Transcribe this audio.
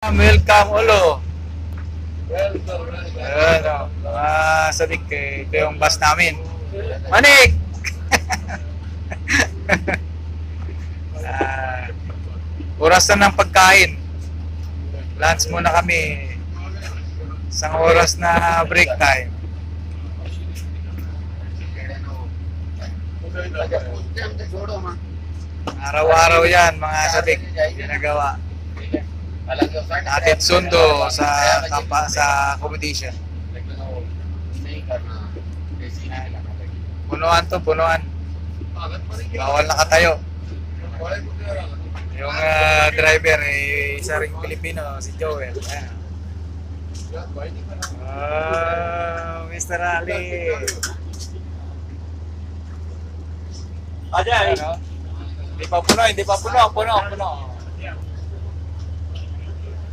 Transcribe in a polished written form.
Welcome ulo. Ano, sabik ito yung bus namin. Manik! Ah, oras na ng pagkain. Lunch muna kami. Isang oras na break time. Araw-araw yan mga sabik ginagawa. Natin sundo sa accommodation. Punuan to, punuan. Bawal nakatayo. Yung driver isa ring Pilipino, si Joel. Ayan. Mr. Ali. Ajay. Ano? Hindi pa puno, puno.